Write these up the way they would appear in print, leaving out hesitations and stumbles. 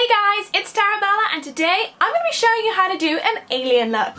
guys, it's Tarabella and today I'm going to be showing you how to do an alien look.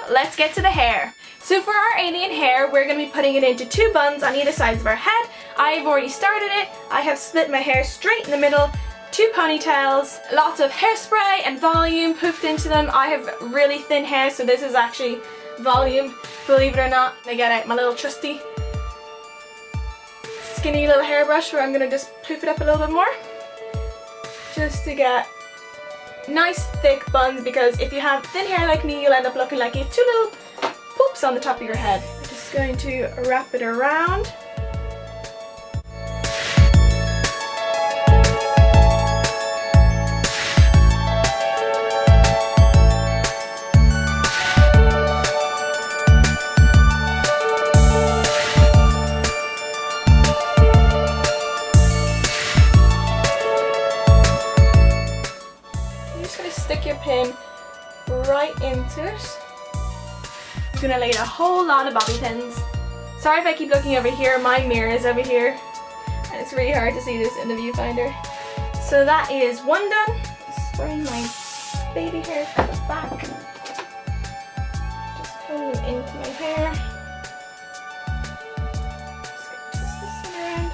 Let's get to the hair. So for our alien hair, we're going to be putting it into two buns on either sides of our head. I've already started it. I have split my hair straight in the middle, two ponytails, lots of hairspray and volume poofed into them. I have really thin hair, so this is actually volume, believe it or not. I get out my little trusty skinny little hairbrush where I'm going to just poof it up a little bit more just to get nice thick buns, because if you have thin hair like me, you'll end up looking like you have two little poops on the top of your head. I'm just going to wrap it around. Stick your pin right into it. I'm gonna lay a whole lot of bobby pins. Sorry if I keep looking over here, my mirror is over here and it's really hard to see this in the viewfinder. So that is one done. Spraying my baby hairs at the back. Just pulling them into my hair. Just twist this one around.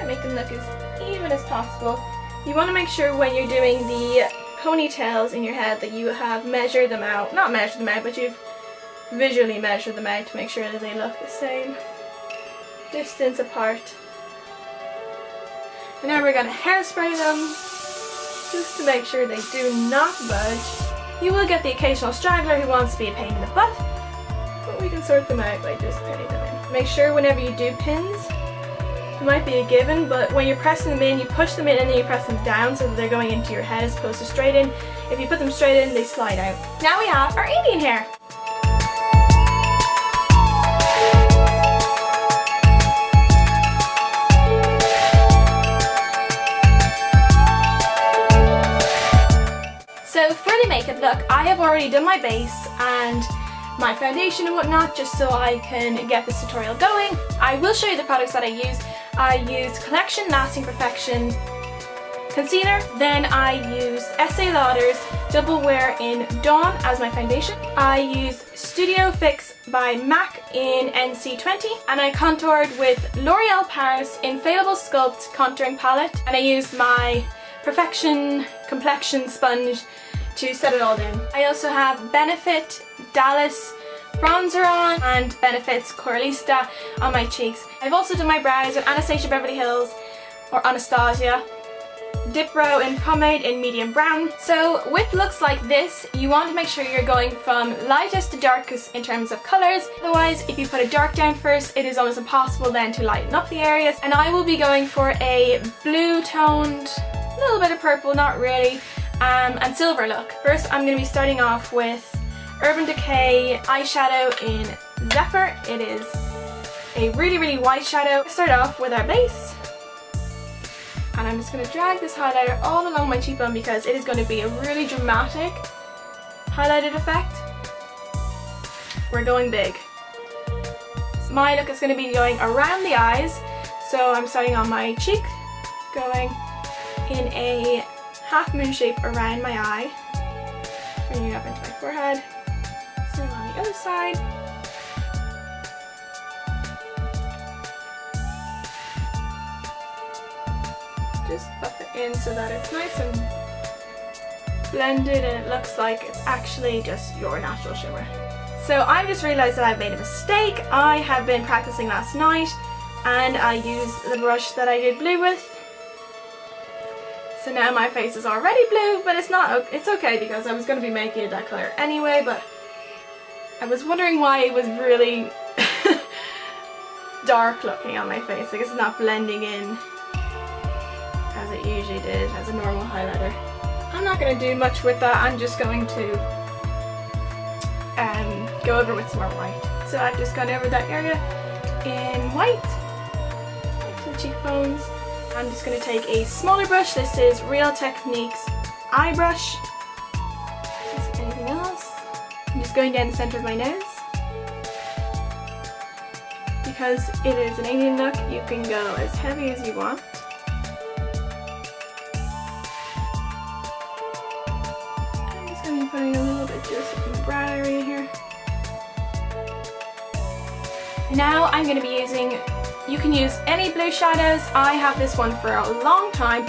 Make them look as even as possible. You want to make sure when you're doing the ponytails in your head that you have measured them out, not measured them out, but you've visually measured them out to make sure that they look the same distance apart. And now we're going to hairspray them just to make sure they do not budge. You will get the occasional straggler who wants to be a pain in the butt, but we can sort them out by just pinning them in. Make sure whenever you do pins, it might be a given, but when you're pressing them in, you push them in and then you press them down so that they're going into your head as opposed to straight in. If you put them straight in, they slide out. Now we have our alien hair. So for the makeup look, I have already done my base and my foundation and whatnot just so I can get this tutorial going. I will show you the products that I use. I used Collection Lasting Perfection concealer, then I used Estee Lauder's Double Wear in Dawn as my foundation. I used Studio Fix by MAC in NC20, and I contoured with L'Oreal Paris Infallible Sculpt Contouring Palette, and I used my Perfection Complexion Sponge to set it all down. I also have Benefit Dallas bronzer on and Benefit's Coralista on my cheeks. I've also done my brows with Anastasia Beverly Hills, or Anastasia Dip Brow in pomade in medium brown. So with looks like this, you want to make sure you're going from lightest to darkest in terms of colours. Otherwise, if you put a dark down first, it is almost impossible then to lighten up the areas. And I will be going for a blue toned, a little bit of purple, not really, and silver look. First, I'm going to be starting off with Urban Decay eyeshadow in Zephyr. It is a really white shadow. Let's start off with our base, and I'm just going to drag this highlighter all along my cheekbone because it is going to be a really dramatic highlighted effect. We're going big. So my look is going to be going around the eyes, so I'm starting on my cheek, going in a half moon shape around my eye, bringing it up into my forehead. Same on the other side. Just buff it in so that it's nice and blended and it looks like it's actually just your natural shimmer. So I just realised that I've made a mistake. I have been practicing last night and I used the brush that I did blue with. So now my face is already blue, but it's okay because I was going to be making it that colour anyway, but I was wondering why it was really dark looking on my face. Like it's not blending in as it usually did as a normal highlighter. I'm not going to do much with that. I'm just going to go over with some more white. So I've just gone over that area in white to the cheekbones. I'm just going to take a smaller brush. This is Real Techniques eye brush. Is there anything else? I'm just going down the centre of my nose. Because it is an alien look, you can go as heavy as you want. I'm just going to be putting a little bit just in the brow area here. Now I'm going to be using, you can use any blue shadows. I have this one for a long time.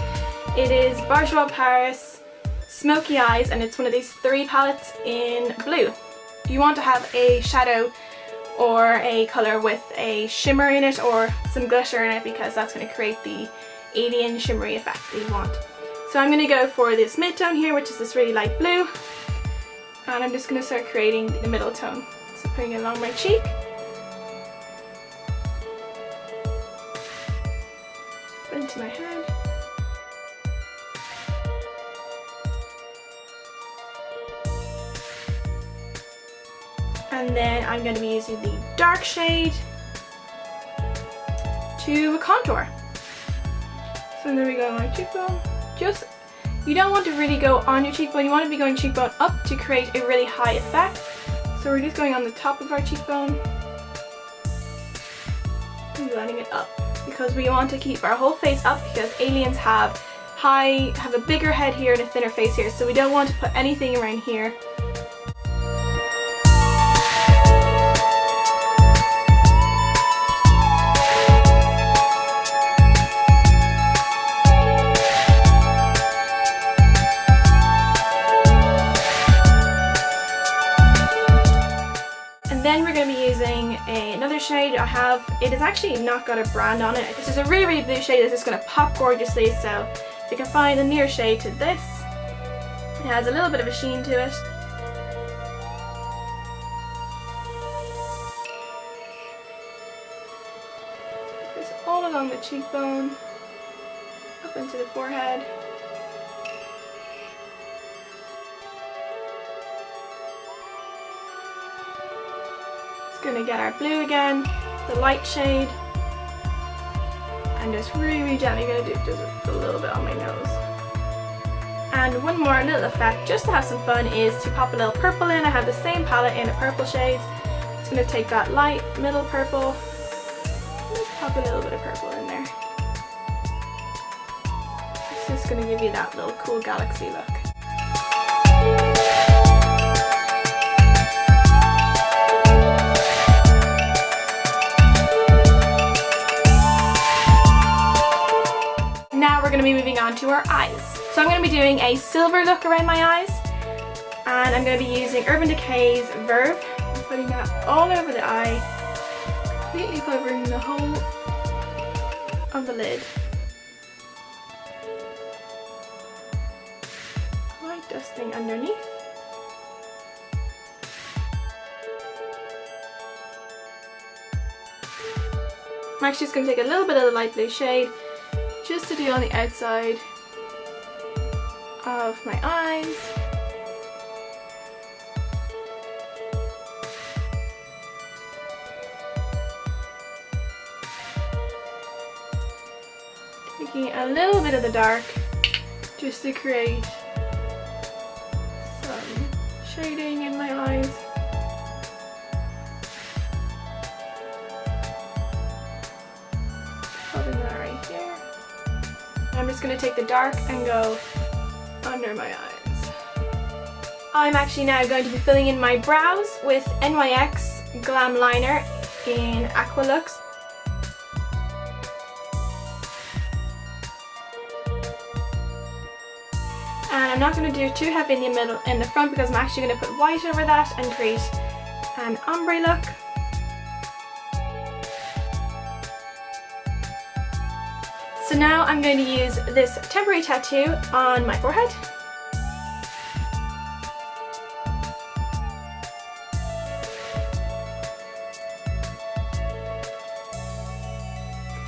It is Bourgeois Paris Smoky Eyes, and it's one of these 3 palettes in blue. You want to have a shadow or a colour with a shimmer in it or some glitter in it, because that's going to create the alien shimmery effect that you want. So I'm going to go for this mid-tone here, which is this really light blue, and I'm just going to start creating the middle tone. So putting it along my cheek. Into my head. And then I'm going to be using the dark shade to contour. So there we go, my cheekbone. You don't want to really go on your cheekbone, you want to be going cheekbone up to create a really high effect. So we're just going on the top of our cheekbone and blending it up, because we want to keep our whole face up, because aliens have a bigger head here and a thinner face here, so we don't want to put anything around here. Then we're going to be using another shade I have. It has actually not got a brand on it. This is a really, really blue shade that's just going to pop gorgeously, so if you can find a near shade to this. It has a little bit of a sheen to it. Just all along the cheekbone, up into the forehead. Gonna get our blue again, the light shade, and just really gently gonna do just a little bit on my nose. And one more little effect, just to have some fun, is to pop a little purple in. I have the same palette in a purple shade. It's gonna take that light middle purple, and just pop a little bit of purple in there. It's just gonna give you that little cool galaxy look. Now we're going to be moving on to our eyes. So I'm going to be doing a silver look around my eyes, and I'm going to be using Urban Decay's Verve. I'm putting that all over the eye, completely covering the whole of the lid. Light dusting underneath. I'm actually just going to take a little bit of the light blue shade just to do on the outside of my eyes. Taking a little bit of the dark just to create some shading in my eyes. Popping that right here. I'm just going to take the dark and go under my eyes. I'm actually now going to be filling in my brows with NYX Glam Liner in Aqua Lux. And I'm not going to do too heavy in the front, because I'm actually going to put white over that and create an ombre look. So now I'm going to use this temporary tattoo on my forehead.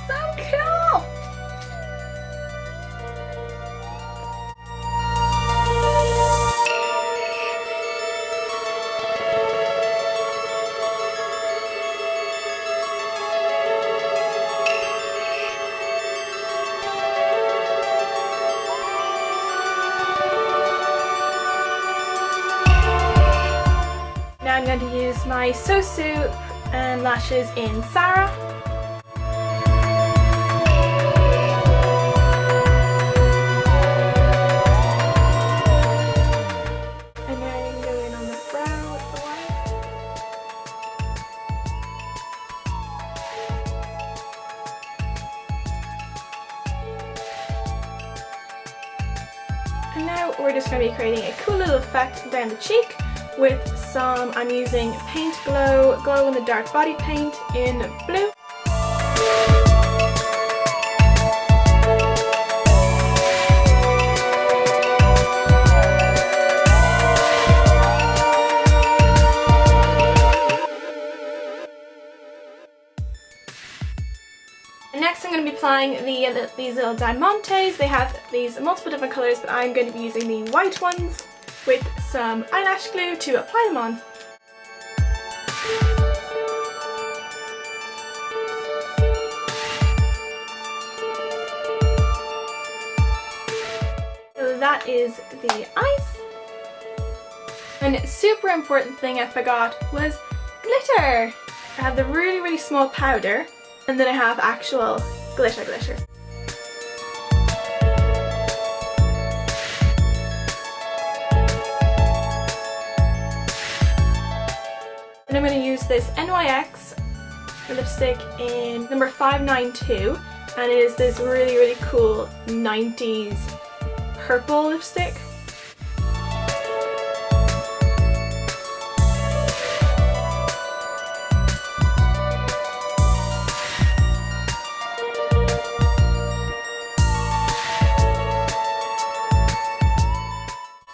So cool! Now I'm going to use my Sosu and lashes in Sarah. And then go in on the brow with the white. And now we're just going to be creating a cool little effect down the cheek with some, I'm using Paint Glow Glow in the Dark Body Paint in blue. And next I'm going to be applying these little diamantes. They have these multiple different colours, but I'm going to be using the white ones with some eyelash glue to apply them on. So that is the eyes. And a super important thing I forgot was glitter. I have the really small powder, and then I have actual glitter. And I'm going to use this NYX lipstick in number 592, and it is this really cool 90s purple lipstick.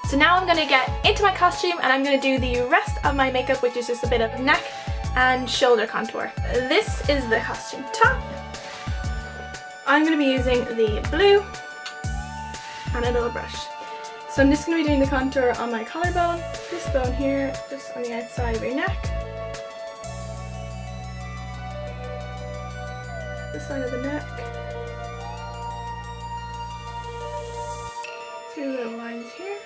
So now I'm going to get into my costume and I'm going to do the rest of my makeup, which is just a bit of neck and shoulder contour. This is the costume top. I'm going to be using the blue and a little brush. So I'm just going to be doing the contour on my collarbone, this bone here, just on the outside of your neck, the side of the neck, two little lines here.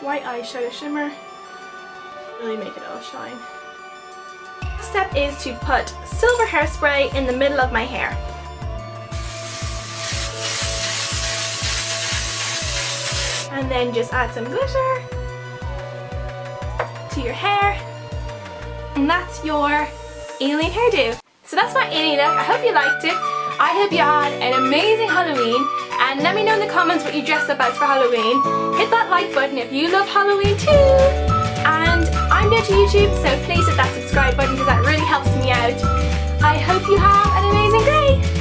White eyeshadow shimmer, really make it all shine. Next step is to put silver hairspray in the middle of my hair. And then just add some glitter to your hair. And that's your alien hairdo. So that's my alien look. I hope you liked it. I hope you had an amazing Halloween, and let me know in the comments what you dressed up as for Halloween. Hit that like button if you love Halloween too. And I'm new to YouTube, so please hit that subscribe button because that really helps me out. I hope you have an amazing day.